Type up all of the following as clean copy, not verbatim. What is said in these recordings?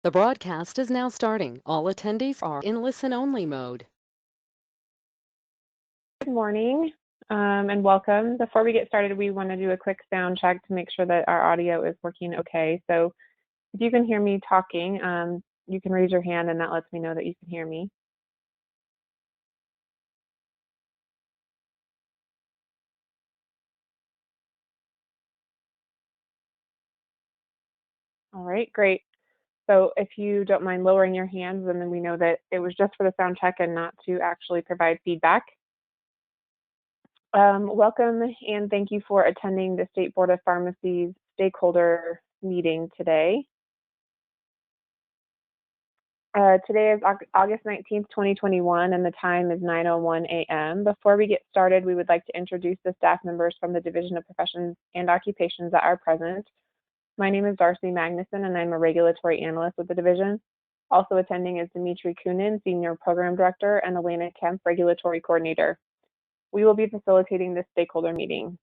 The broadcast is now starting. All attendees are in listen-only mode. Good morning and welcome. Before we get started, we want to do a quick sound check to make sure that our audio is working okay. So if you can hear me talking, you can raise your hand and that lets me know that you can hear me. All right, great. So if you don't mind lowering your hands, and then we know that it was just for the sound check and not to actually provide feedback. Welcome and thank you for attending the State Board of Pharmacy's stakeholder meeting today. Today is August 19th, 2021, and the time is 9:01 a.m. Before we get started, we would like to introduce the staff members from the Division of Professions and Occupations that are present. My name is Darcy Magnuson, and I'm a regulatory analyst with the division. Also attending is Dimitri Kunin, Senior Program Director, and Elena Kemp, Regulatory Coordinator. We will be facilitating this stakeholder meeting.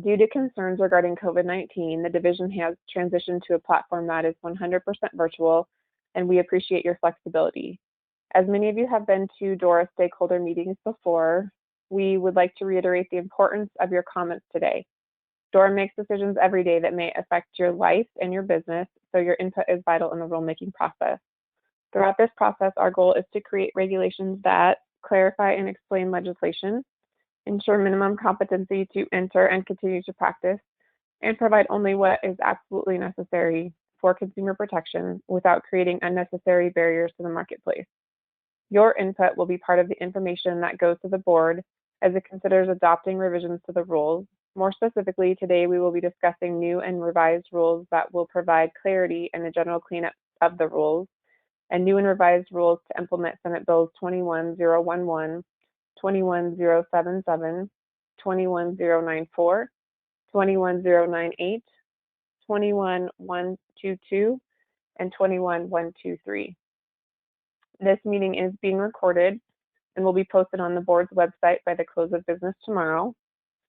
Due to concerns regarding COVID-19, the division has transitioned to a platform that is 100% virtual, and we appreciate your flexibility. As many of you have been to DORA stakeholder meetings before, we would like to reiterate the importance of your comments today. DORA makes decisions every day that may affect your life and your business, so your input is vital in the rulemaking process. Throughout this process, our goal is to create regulations that clarify and explain legislation, ensure minimum competency to enter and continue to practice, and provide only what is absolutely necessary for consumer protection without creating unnecessary barriers to the marketplace. Your input will be part of the information that goes to the board as it considers adopting revisions to the rules. More specifically, today we will be discussing new and revised rules that will provide clarity and a general cleanup of the rules, and new and revised rules to implement Senate Bills 21011, 21077, 21094, 21098, 21122, and 21123. This meeting is being recorded and will be posted on the board's website by the close of business tomorrow.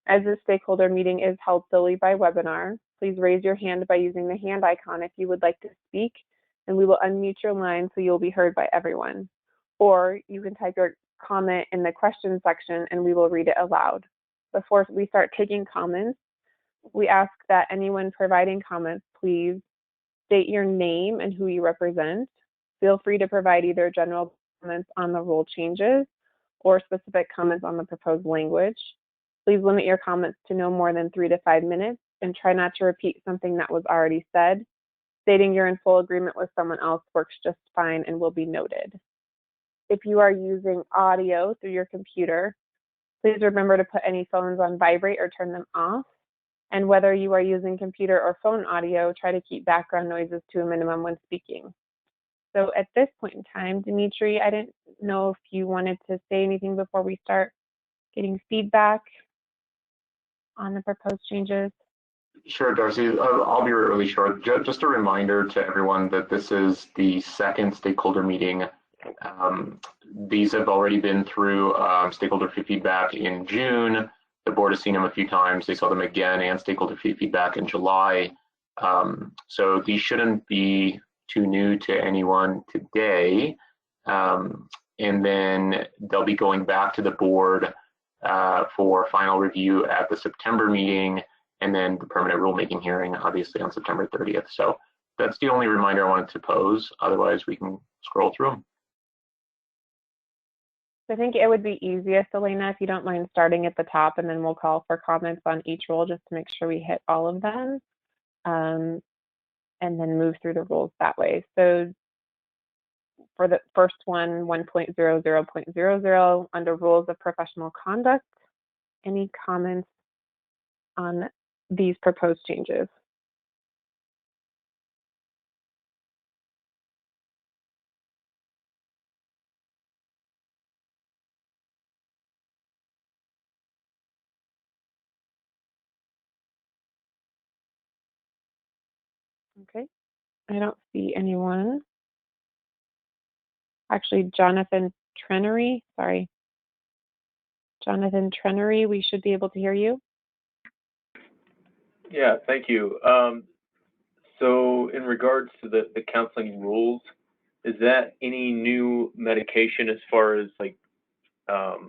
As this stakeholder meeting is held solely by webinar, please raise your hand by using the hand icon if you would like to speak, and we will unmute your line so you'll be heard by everyone. Or you can type your comment in the question section and we will read it aloud. Before we start taking comments, we ask that anyone providing comments please state your name and who you represent. Feel free to provide either general comments on the rule changes or specific comments on the proposed language. Please limit your comments to no more than 3 to 5 minutes and try not to repeat something that was already said. Stating you're in full agreement with someone else works just fine and will be noted. If you are using audio through your computer, please remember to put any phones on vibrate or turn them off. And whether you are using computer or phone audio, try to keep background noises to a minimum when speaking. So at this point in time, Dimitri, I didn't know if you wanted to say anything before we start getting feedback on the proposed changes. Sure, Darcy. I'll be really short. Just a reminder to everyone that this is the second stakeholder meeting. These have already been through stakeholder feedback in June. The board has seen them a few times. They saw them again and stakeholder feedback in July. So these shouldn't be too new to anyone today. And then they'll be going back to the board for final review at the September meeting, and then the permanent rulemaking hearing, obviously, on September 30th. So that's the only reminder I wanted to pose. Otherwise, we can scroll through them. I think it would be easiest, Elena, if you don't mind starting at the top, and then we'll call for comments on each rule just to make sure we hit all of them, and then move through the rules that way. So for the first one, 1.00.00, under rules of professional conduct, any comments on these proposed changes? Okay, I don't see anyone. Actually, Jonathan Trenery, sorry. Jonathan Trenery, we should be able to hear you. Yeah, thank you. So in regards to the counseling rules, is that any new medication as far as like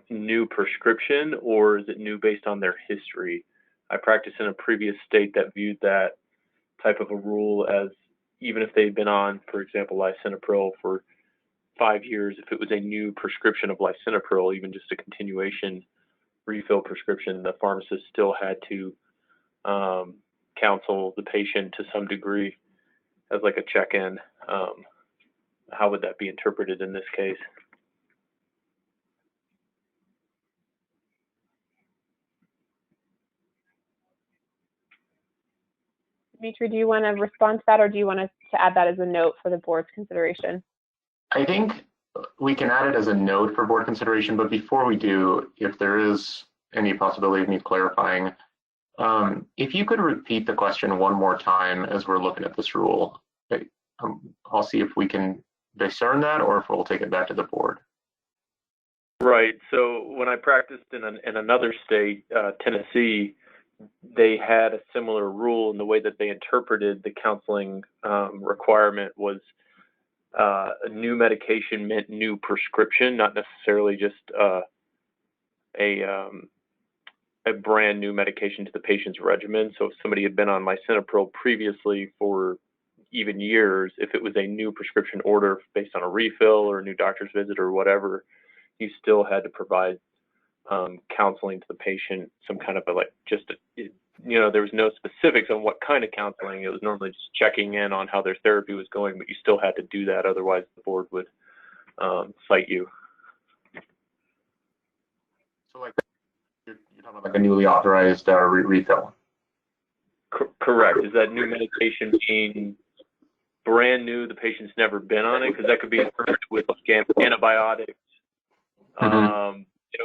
new prescription, or is it new based on their history? I practiced in a previous state that viewed that type of a rule as even if they'd been on, for example, lisinopril for 5 years, if it was a new prescription of lisinopril, even just a continuation refill prescription, the pharmacist still had to counsel the patient to some degree as like a check-in. How would that be interpreted in this case? Dimitri, do you want to respond to that, or do you want us to add that as a note for the board's consideration? I think we can add it as a note for board consideration, but before we do, if there is any possibility of me clarifying, if you could repeat the question one more time as we're looking at this rule, I'll see if we can discern that or if we'll take it back to the board. Right. So when I practiced in another state, Tennessee, they had a similar rule, and the way that they interpreted the counseling requirement was a new medication meant new prescription, not necessarily just a brand new medication to the patient's regimen. So if somebody had been on lisinopril previously for even years, if it was a new prescription order based on a refill or a new doctor's visit or whatever, you still had to provide counseling to the patient, some kind of there was no specifics on what kind of counseling. It was normally just checking in on how their therapy was going, but you still had to do that. Otherwise, the board would cite you. So like you're talking about like a newly authorized refill. Correct. Is that new medication being brand new? The patient's never been on it, because that could be with antibiotics.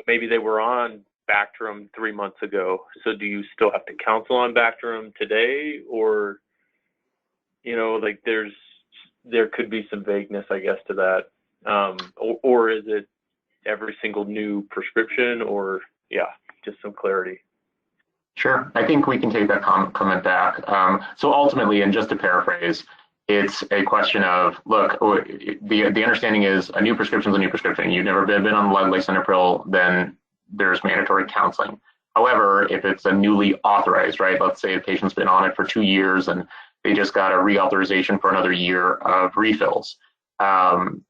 Maybe they were on Bactrim 3 months ago. So do you still have to counsel on Bactrim today, or there could be some vagueness, I guess, to that, or is it every single new prescription, or just some clarity? Sure, I think we can take that comment back. So ultimately, and just to paraphrase, it's a question of, look, the understanding is a new prescription is a new prescription. You've never been on lisinopril, then there's mandatory counseling. However, if it's a newly authorized, right, let's say a patient's been on it for 2 years and they just got a reauthorization for another year of refills,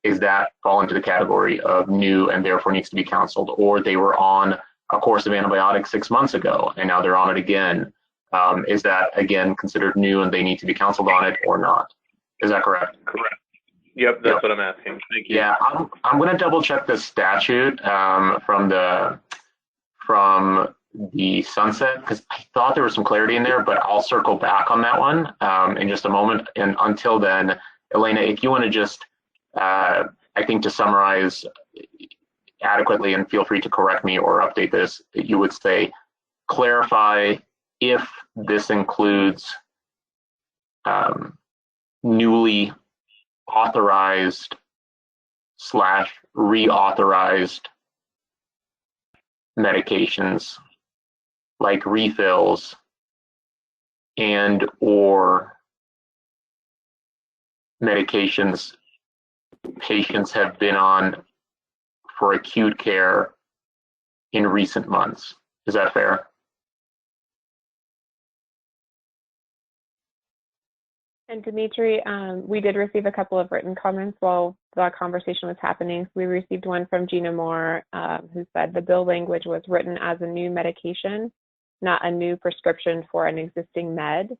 is that fall into the category of new and therefore needs to be counseled? Or they were on a course of antibiotics 6 months ago and now they're on it again. Is that, again, considered new and they need to be counseled on it or not? Is that correct? Correct. Yep, that's what I'm asking. Thank you. Yeah, I'm going to double check the statute from the sunset, because I thought there was some clarity in there, but I'll circle back on that one in just a moment. And until then, Elena, if you want to just, I think to summarize adequately, and feel free to correct me or update this, you would say, clarify if this includes newly authorized / reauthorized medications like refills and or medications patients have been on for acute care in recent months. Is that fair? And Dimitri, we did receive a couple of written comments while the conversation was happening. We received one from Gina Moore, who said the bill language was written as a new medication, not a new prescription for an existing med.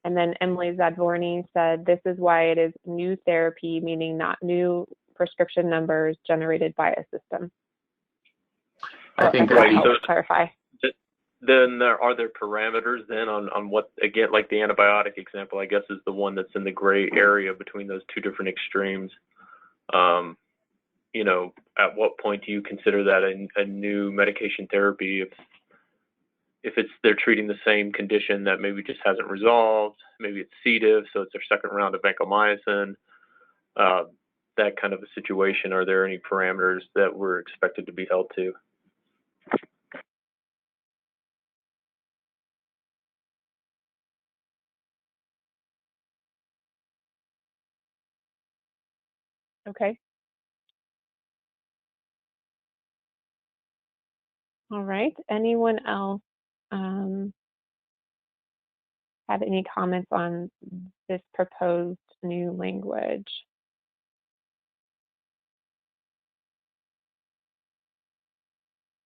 And then Emily Zadvorny said this is why it is new therapy, meaning not new prescription numbers generated by a system. I think that helps clarify. Then are there parameters then on what, again, like the antibiotic example, I guess, is the one that's in the gray area between those two different extremes. At what point do you consider that a new medication therapy if they're treating the same condition that maybe just hasn't resolved, maybe it's C. diff, so it's their second round of vancomycin, that kind of a situation? Are there any parameters that we're expected to be held to? Okay. All right. Anyone else have any comments on this proposed new language?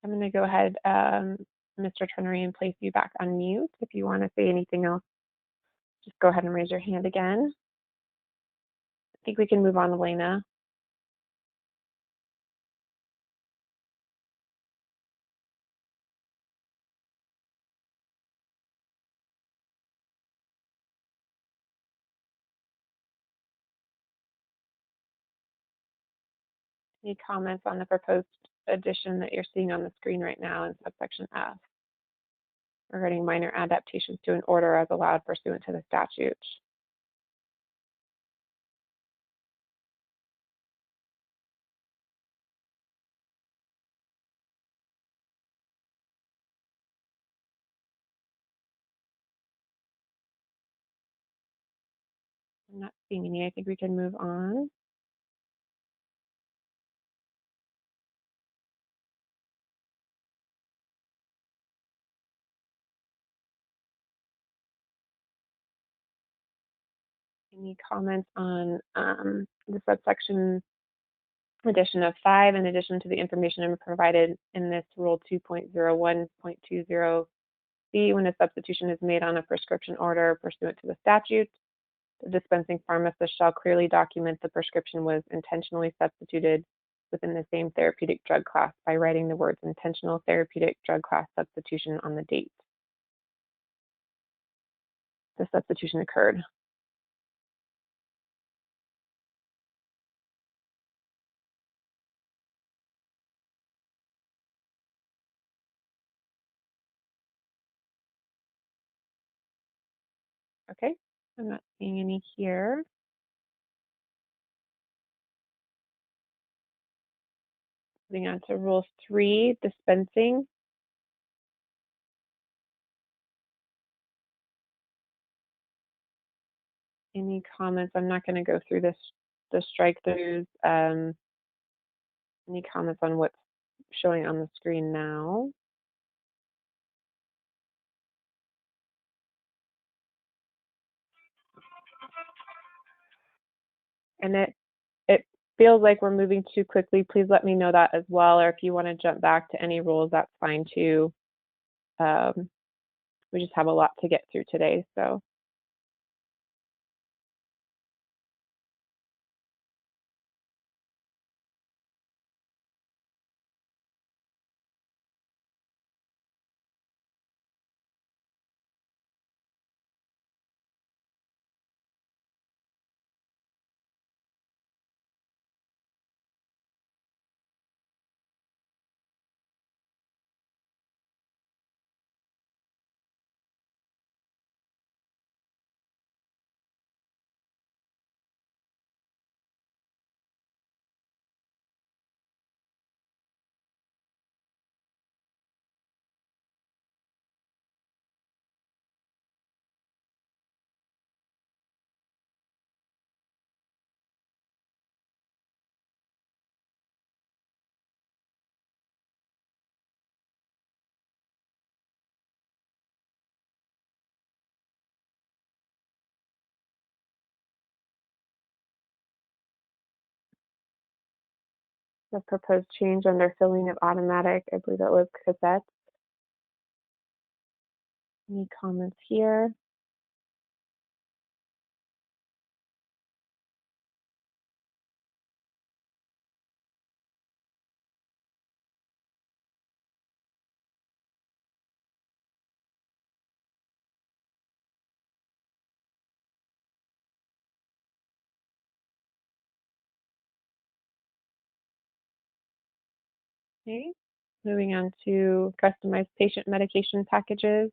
I'm going to go ahead, Mr. Turner, and place you back on mute. If you want to say anything else, just go ahead and raise your hand again. I think we can move on, Elena. Any comments on the proposed addition that you're seeing on the screen right now in subsection F regarding minor adaptations to an order as allowed pursuant to the statute? I'm not seeing any. I think we can move on. Any comments on the subsection addition of 5 in addition to the information provided in this Rule 2.01.20B when a substitution is made on a prescription order pursuant to the statute? The dispensing pharmacist shall clearly document the prescription was intentionally substituted within the same therapeutic drug class by writing the words intentional therapeutic drug class substitution on the date the substitution occurred. Okay, I'm not seeing any here. Moving on to Rule 3, dispensing. Any comments? I'm not going to go through the strike-throughs. Any comments on what's showing on the screen now? And it feels like we're moving too quickly. Please let me know that as well. Or if you want to jump back to any rules, that's fine too. We just have a lot to get through today, so. The proposed change under filling of automatic, I believe that was cassettes. Any comments here? Okay, moving on to customized patient medication packages.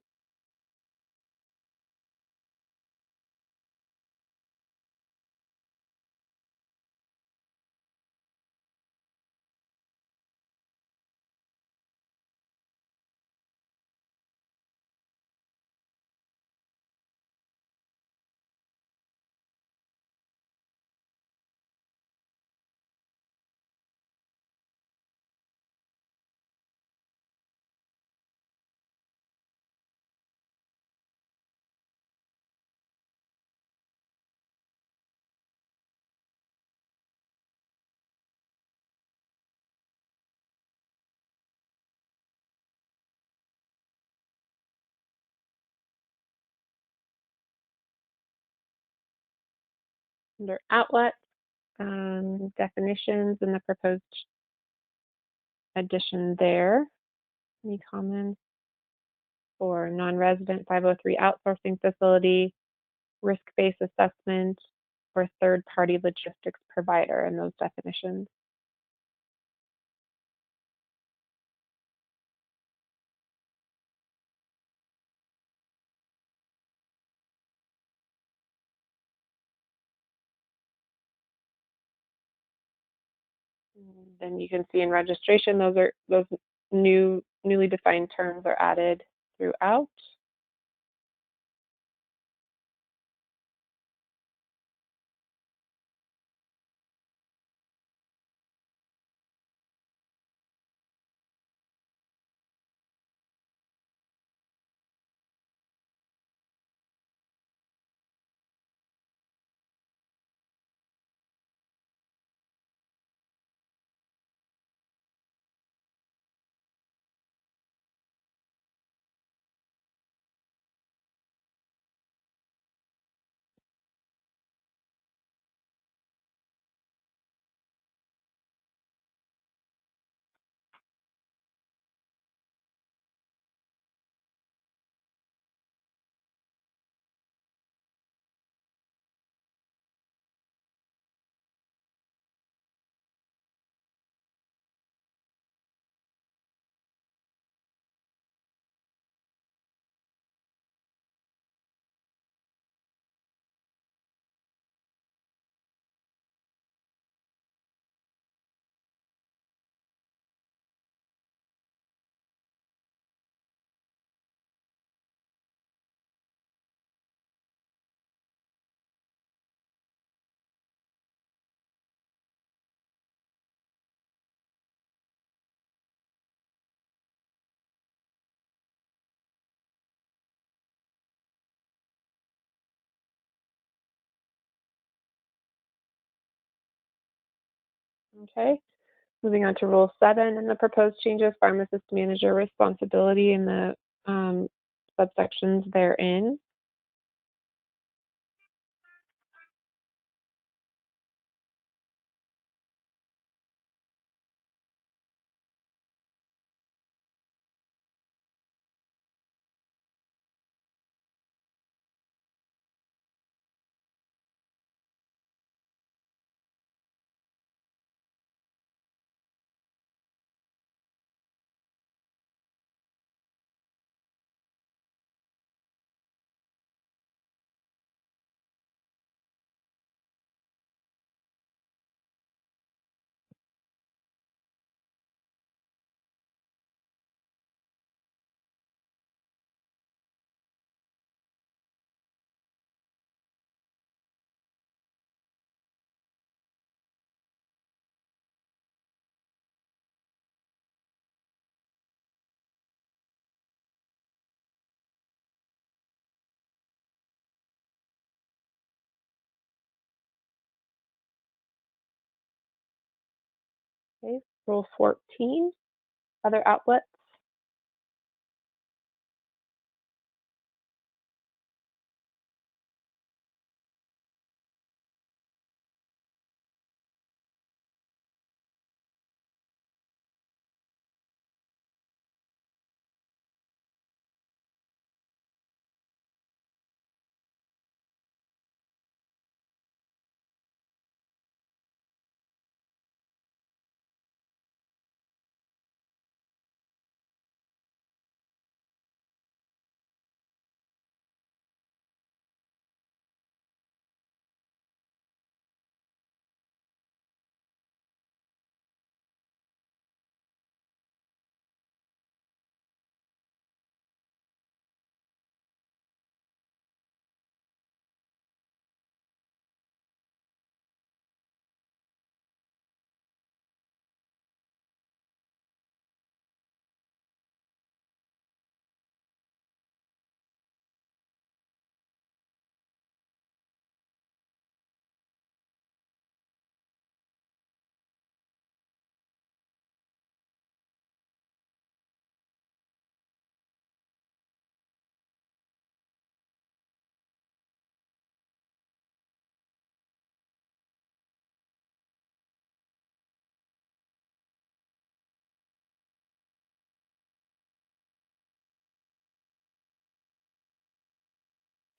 Under outlets, definitions and the proposed addition there. Any comments? For non-resident 503 outsourcing facility, risk-based assessment, or third-party logistics provider in those definitions. Then you can see in registration, those newly defined terms are added throughout. Okay, moving on to Rule 7 and the proposed changes, pharmacist manager responsibility and the subsections therein. Okay, Rule 14, other outlets.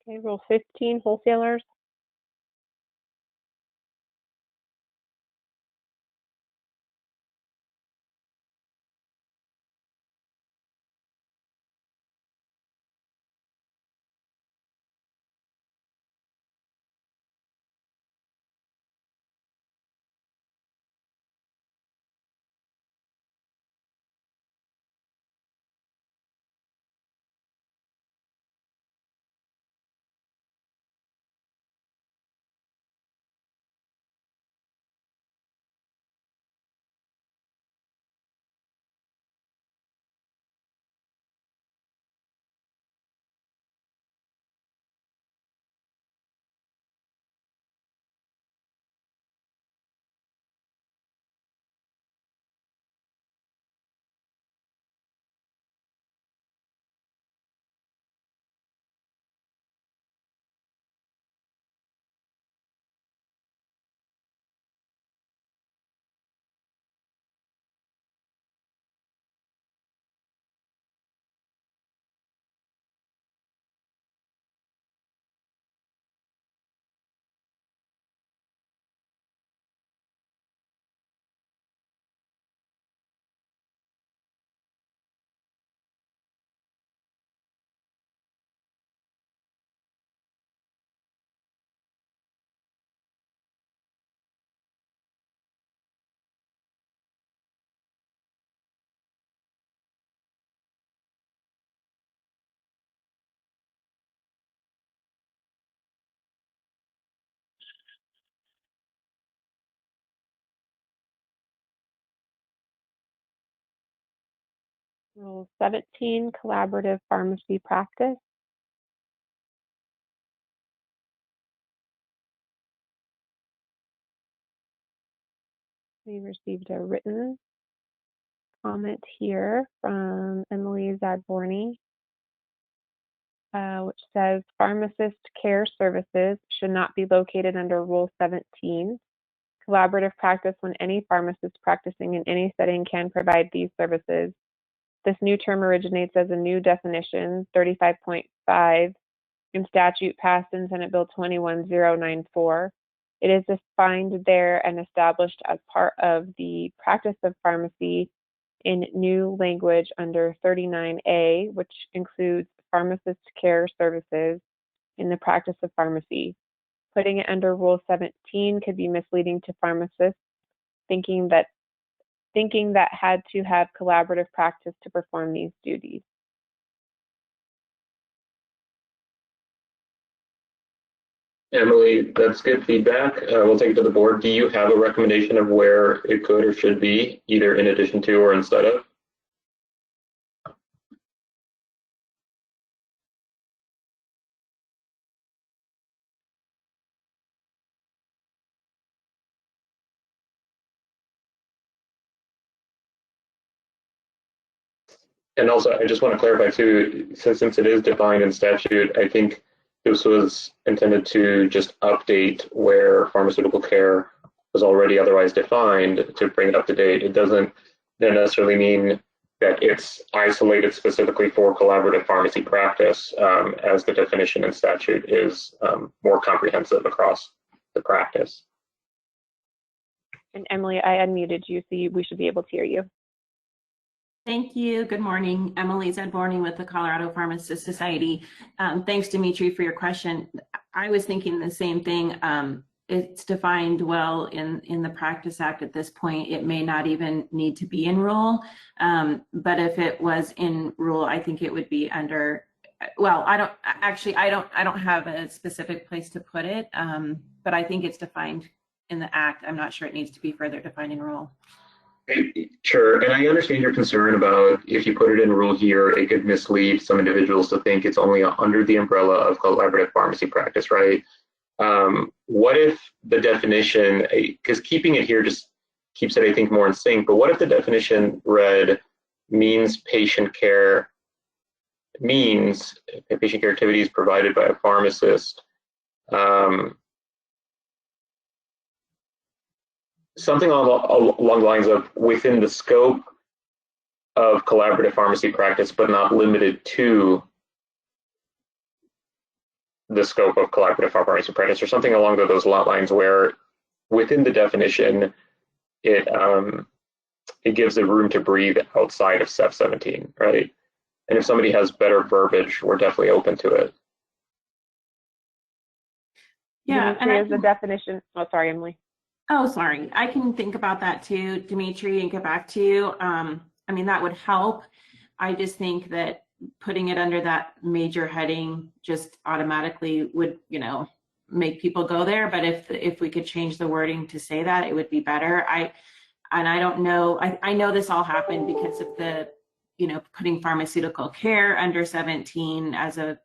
Okay, Rule 15, wholesalers. Rule 17, collaborative pharmacy practice. We received a written comment here from Emily Zadborny, which says pharmacist care services should not be located under Rule 17. Collaborative practice when any pharmacist practicing in any setting can provide these services. This new term originates as a new definition, 35.5, in statute passed in Senate Bill 21094. It is defined there and established as part of the practice of pharmacy in new language under 39A, which includes pharmacist care services in the practice of pharmacy. Putting it under Rule 17 could be misleading to pharmacists, thinking that had to have collaborative practice to perform these duties. Emily, that's good feedback. We'll take it to the board. Do you have a recommendation of where it could or should be, either in addition to or instead of? And also, I just want to clarify too, since it is defined in statute, I think this was intended to just update where pharmaceutical care was already otherwise defined to bring it up to date. It doesn't necessarily mean that it's isolated specifically for collaborative pharmacy practice, as the definition in statute is more comprehensive across the practice. And Emily, I unmuted you, so we should be able to hear you. Thank you. Good morning. Emily Zadborny with the Colorado Pharmacists Society. Thanks, Dimitri, for your question. I was thinking the same thing. It's defined well in the Practice Act at this point. It may not even need to be in rule, but if it was in rule, I think it would be under. Well, I don't have a specific place to put it, but I think it's defined in the Act. I'm not sure it needs to be further defined in rule. Sure, and I understand your concern about if you put it in rule here, it could mislead some individuals to think it's only under the umbrella of collaborative pharmacy practice, right? What if the definition, because keeping it here just keeps it, I think, more in sync, but what if the definition read means patient care activities provided by a pharmacist, something along the lines of within the scope of collaborative pharmacy practice, but not limited to the scope of collaborative pharmacy practice or something along those lines where within the definition, it gives it room to breathe outside of SEF 17, right? And if somebody has better verbiage, we're definitely open to it. Yeah, Dimitri, is the definition. Oh, sorry, Emily. Oh, sorry. I can think about that too, Dimitri, and get back to you. I mean, that would help. I just think that putting it under that major heading just automatically would, you know, make people go there. But if we could change the wording to say that, it would be better. I don't know. I know this all happened because of the, you know, putting pharmaceutical care under 17 as a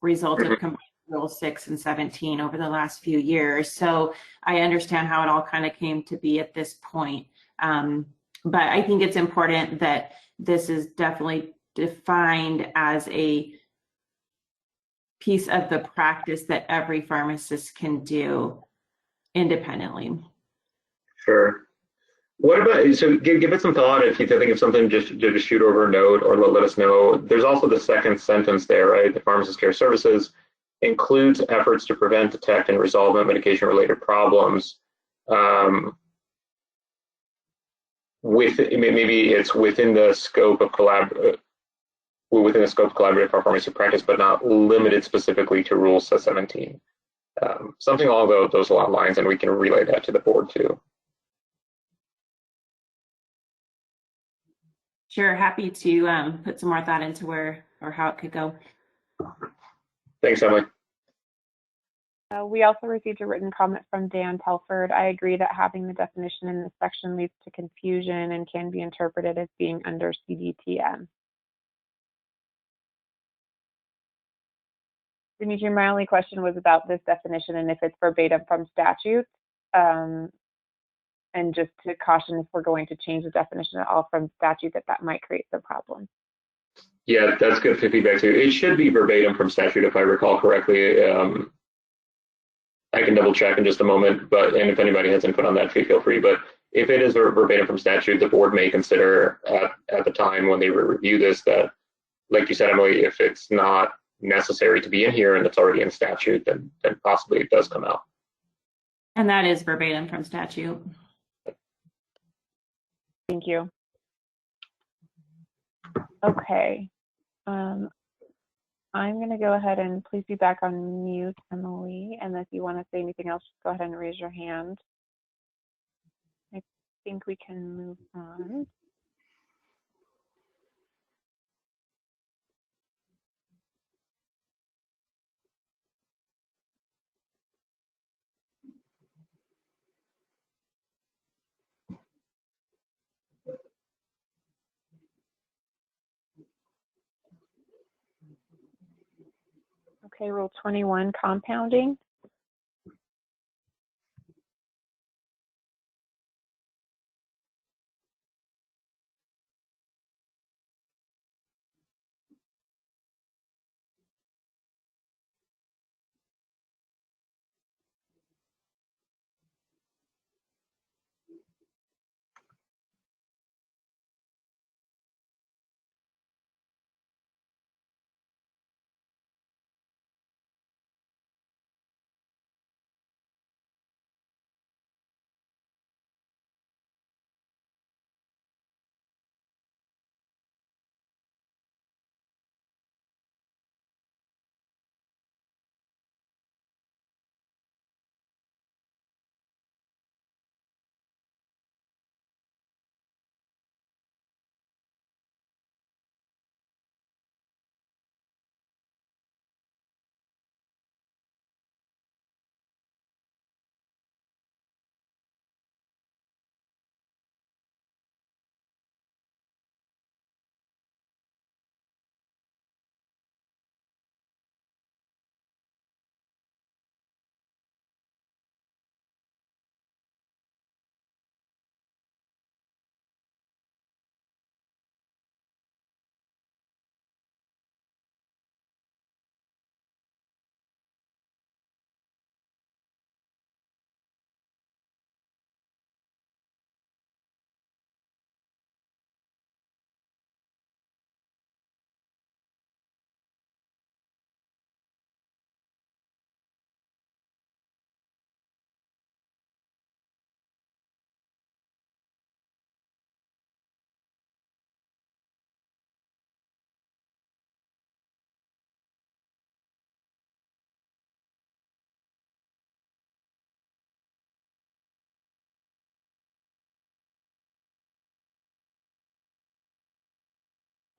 result of combining Rule 6 and 17 over the last few years. So I understand how it all kind of came to be at this point. But I think it's important that this is definitely defined as a piece of the practice that every pharmacist can do independently. Sure. What about, so give it some thought. If you think of something, just shoot over a note or let us know. There's also the second sentence there, right? The pharmacist care services includes efforts to prevent, detect, and resolve medication-related problems. Maybe it's within the scope of collaborative pharmacy practice, but not limited specifically to Rule 17. Something along those lines, and we can relay that to the board too. Sure, happy to put some more thought into where or how it could go. Thanks, Emily. We also received a written comment from Dan Telford. I agree that having the definition in this section leads to confusion and can be interpreted as being under CDTM. Dimitri, my only question was about this definition and if it's verbatim from statute. And just to caution if we're going to change the definition at all from statute, that might create some problems. Yeah, that's good feedback too. It should be verbatim from statute if I recall correctly. I can double check in just a moment, and if anybody has input on that, feel free. But if it is verbatim from statute, the board may consider at the time when they review this that, like you said, Emily, if it's not necessary to be in here and it's already in statute, then possibly it does come out. And that is verbatim from statute. Thank you. Okay. I'm going to go ahead and please be back on mute, Emily. And if you want to say anything else, just go ahead and raise your hand. I think we can move on. Okay, Rule 21, compounding.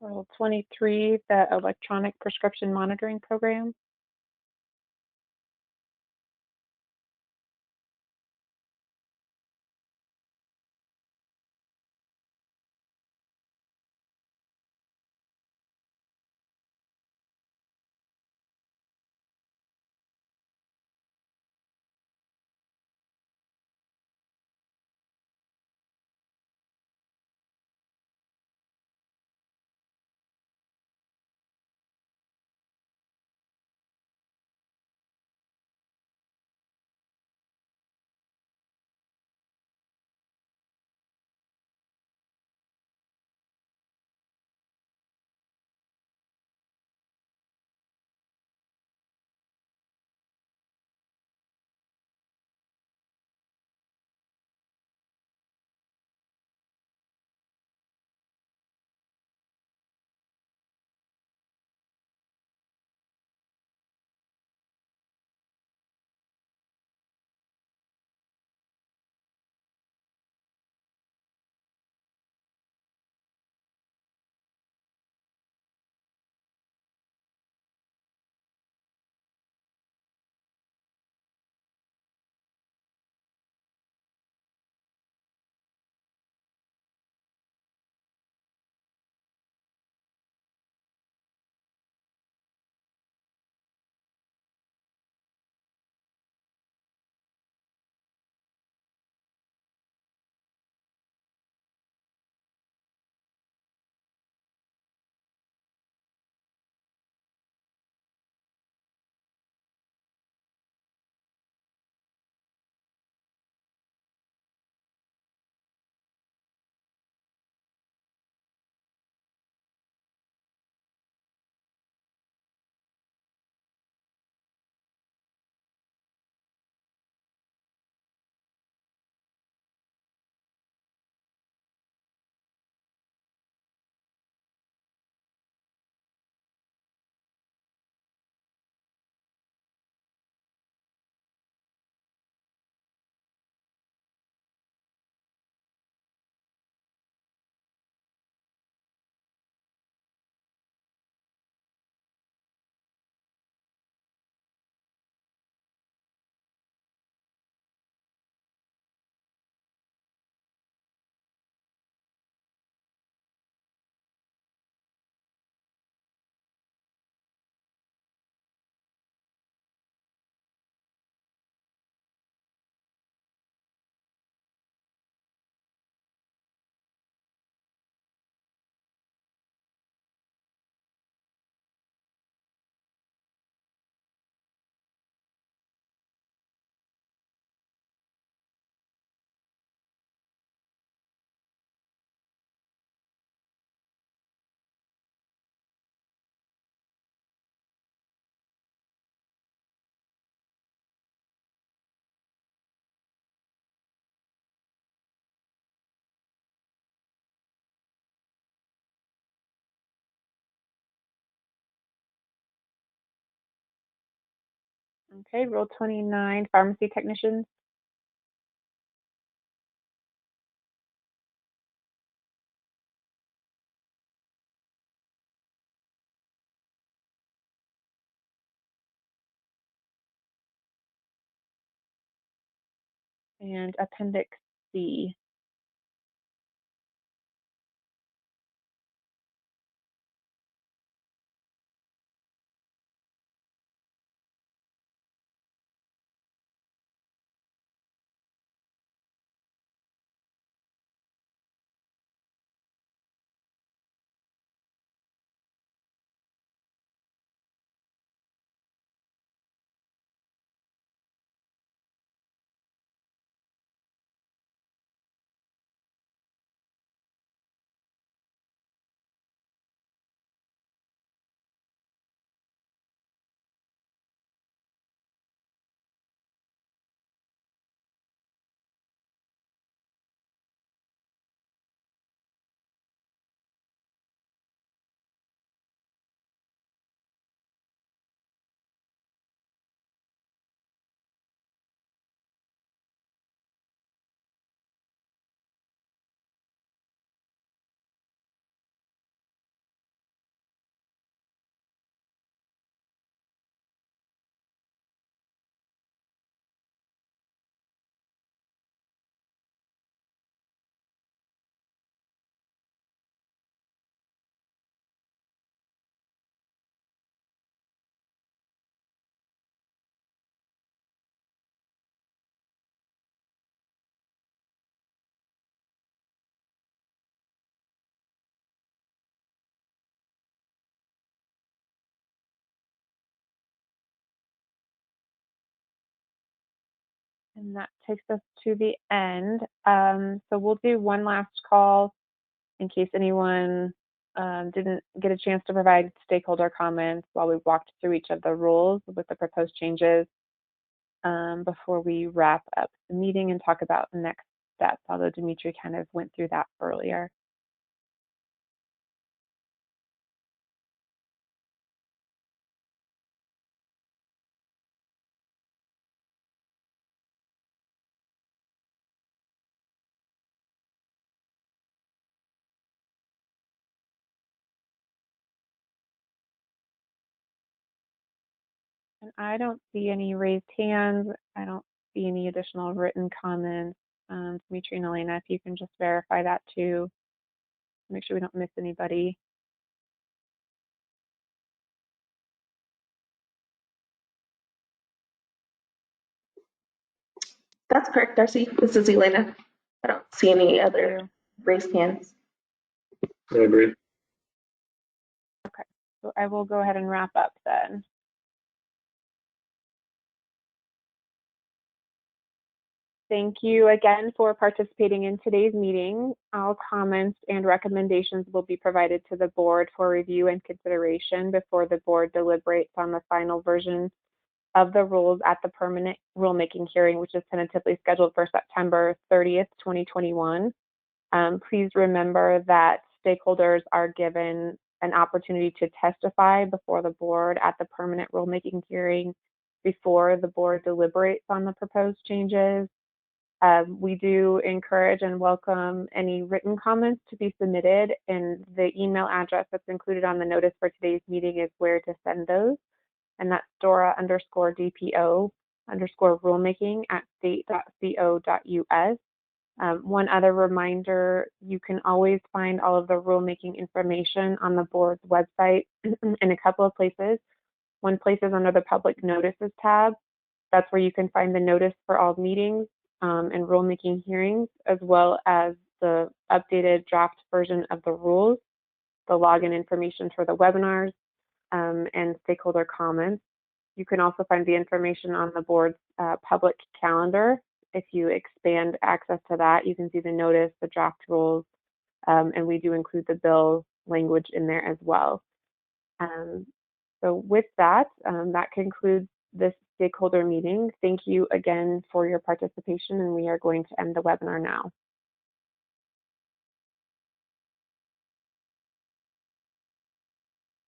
Rule 23, the electronic prescription monitoring program. Okay, Rule 29, pharmacy technicians. And Appendix C. And that takes us to the end. So we'll do one last call in case anyone didn't get a chance to provide stakeholder comments while we walked through each of the rules with the proposed changes before we wrap up the meeting and talk about the next steps, although Dimitri kind of went through that earlier. And I don't see any raised hands. I don't see any additional written comments. Dimitri and Elena, if you can just verify that too, make sure we don't miss anybody. That's correct, Darcy. This is Elena. I don't see any other raised hands. I agree. Okay, so I will go ahead and wrap up then. Thank you again for participating in today's meeting. All comments and recommendations will be provided to the board for review and consideration before the board deliberates on the final version of the rules at the permanent rulemaking hearing, which is tentatively scheduled for September 30th, 2021. Please remember that stakeholders are given an opportunity to testify before the board at the permanent rulemaking hearing before the board deliberates on the proposed changes. We do encourage and welcome any written comments to be submitted, and the email address that's included on the notice for today's meeting is where to send those, and that's Dora_DPO_rulemaking@state.co.us. One other reminder, you can always find all of the rulemaking information on the board's website in a couple of places. One place is under the Public Notices tab. That's where you can find the notice for all meetings and rulemaking hearings, as well as the updated draft version of the rules, the login information for the webinars, and stakeholder comments. You can also find the information on the board's public calendar. If you expand access to that, you can see the notice, the draft rules, and we do include the bill language in there as well. So with that, that concludes this stakeholder meeting. Thank you again for your participation, and we are going to end the webinar now.